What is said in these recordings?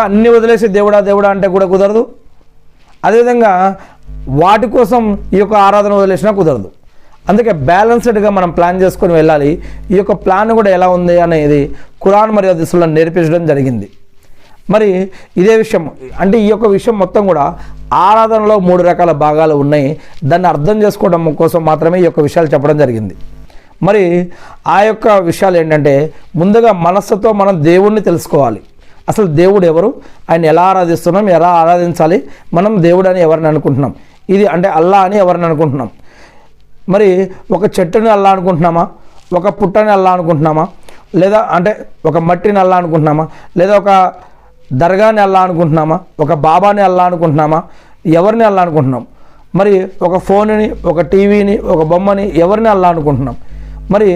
అన్ని వదిలేసి దేవుడా దేవుడా అంటే కూడా కుదరదు. అదేవిధంగా వాటి కోసం ఈ యొక్క ఆరాధన వదిలేసినా కుదరదు. అందుకే బ్యాలెన్స్డ్గా మనం ప్లాన్ చేసుకొని వెళ్ళాలి. ఈ యొక్క ప్లాన్ కూడా ఎలా ఉంది అనేది ఖురాన్ మరియు హదీసుల్లో నేర్పించడం జరిగింది. మరి ఇదే విషయం అంటే ఈ యొక్క విషయం మొత్తం కూడా ఆరాధనలో 3 రకాల భాగాలు ఉన్నాయి. దాన్ని అర్థం చేసుకోవడం కోసం మాత్రమే ఈ యొక్క విషయాలు చెప్పడం జరిగింది. మరి ఆ యొక్క విషయాలు ఏంటంటే, ముందుగా మనస్సుతో మనం దేవుణ్ణి తెలుసుకోవాలి. అసలు దేవుడు ఎవరు, ఆయన ఎలా ఆరాధిస్తున్నాం, ఎలా ఆరాధించాలి, మనం దేవుడు అని ఎవరిని అనుకుంటున్నాం, ఇది అంటే అల్లా అని ఎవరిని అనుకుంటున్నాం. మరి ఒక చెట్టుని అల్లా అనుకుంటున్నామా, ఒక పుట్టని అల్లా అనుకుంటున్నామా, లేదా అంటే ఒక మట్టిని అల్లా అనుకుంటున్నామా, లేదా ఒక దర్గాని అల్లా అనుకుంటున్నామా, ఒక బాబాని అల్లా అనుకుంటున్నామా, ఎవరిని అల్లా అనుకుంటున్నాం. మరి ఒక ఫోన్ని, ఒక టీవీని, ఒక బొమ్మని ఎవరిని అల్లా అనుకుంటున్నాం. మరి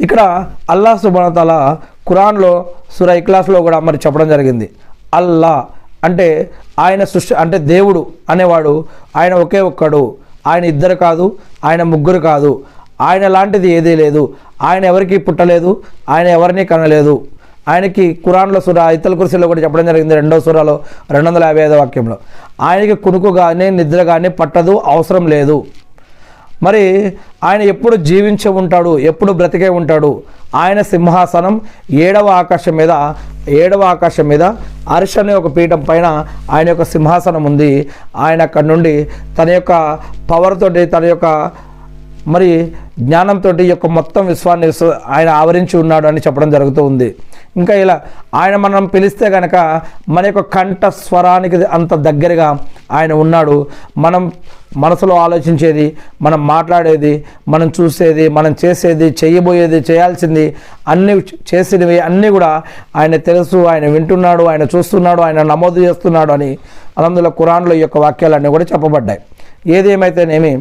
ఇక్కడ అల్లాహ్ సుబ్హానహు వ తఆలా ఖురాన్లో సూరా ఇఖ్లాస్లో కూడా మరి చెప్పడం జరిగింది. అల్లా అంటే ఆయన సృష్టి, అంటే దేవుడు అనేవాడు ఆయన ఒకే ఒక్కడు, ఆయన ఇద్దరు కాదు, ఆయన ముగ్గురు కాదు, ఆయన లాంటిది ఏదీ లేదు, ఆయన ఎవరికి పుట్టలేదు, ఆయన ఎవరిని కనలేదు. ఆయనకి ఖురాన్లో సూరా ఆయతుల్ కుర్సీలో కూడా చెప్పడం జరిగింది, 2వ సూరాలో 255వ వాక్యంలో, ఆయనకి కునుకు కానీ నిద్ర కానీ పట్టదు, అవసరం లేదు. మరి ఆయన ఎప్పుడు జీవించి ఉంటాడు, ఎప్పుడు బ్రతికే ఉంటాడు. ఆయన సింహాసనం 7వ ఆకాశం మీద అర్ష్ అనే ఒక పీఠం పైన ఆయన యొక్క సింహాసనం ఉంది. ఆయన అక్కడి నుండి తన యొక్క పవర్ తోటి, తన యొక్క మరి జ్ఞానంతో ఈ యొక్క మొత్తం విశ్వాన్ని ఆయన ఆవరించి ఉన్నాడు అని చెప్పడం జరుగుతూ ఉంది. ఇంకా ఇలా ఆయన మనం పిలిస్తే కనుక మన యొక్క కంఠ స్వరానికి అంత దగ్గరగా ఆయన ఉన్నాడు. మనం మనసులో ఆలోచించేది, మనం మాట్లాడేది, మనం చూసేది, మనం చేసేది, చేయబోయేది, చేయాల్సింది అన్నీ చేసినవి అన్నీ కూడా ఆయన తెలుసు, ఆయన వింటున్నాడు, ఆయన చూస్తున్నాడు, ఆయన నమోదు చేస్తున్నాడు అని అందులో ఖురాన్లో ఈ యొక్క వాక్యాలన్నీ కూడా చెప్పబడ్డాయి. ఏదేమైతేనేమి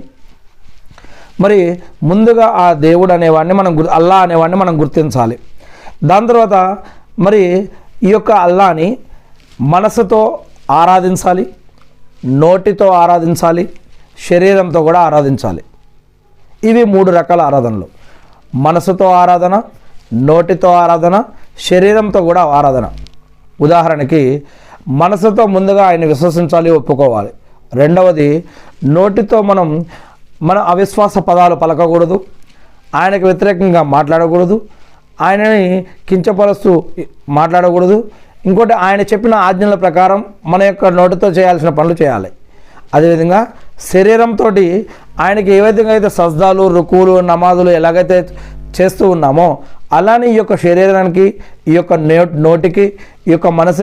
మరి ముందుగా ఆ దేవుడు అనేవాడిని మనం అల్లా అనేవాడిని మనం గుర్తించాలి. దాని తర్వాత మరి ఈ యొక్క అల్లాని మనసుతో ఆరాధించాలి, నోటితో ఆరాధించాలి, శరీరంతో కూడా ఆరాధించాలి. ఇవి 3 రకాల ఆరాధనలు: మనసుతో ఆరాధన, నోటితో ఆరాధన, శరీరంతో కూడా ఆరాధన. ఉదాహరణకి మనసుతో ముందుగా ఆయన విశ్వసించాలి, ఒప్పుకోవాలి. రెండవది, నోటితో మన అవిశ్వాస పదాలు పలకకూడదు, ఆయనకు వ్యతిరేకంగా మాట్లాడకూడదు, ఆయనని కించపరుస్తూ మాట్లాడకూడదు. ఇంకోటి, ఆయన చెప్పిన ఆజ్ఞల ప్రకారం మన యొక్క నోటితో చేయాల్సిన పనులు చేయాలి. అదేవిధంగా శరీరంతో ఆయనకి ఏ విధంగా అయితే సజ్దాలు, రుకులు, నమాజులు ఎలాగైతే చేస్తూ ఉన్నామో అలానే ఈ యొక్క శరీరానికి, ఈ యొక్క నోటికి, ఈ యొక్క మనసు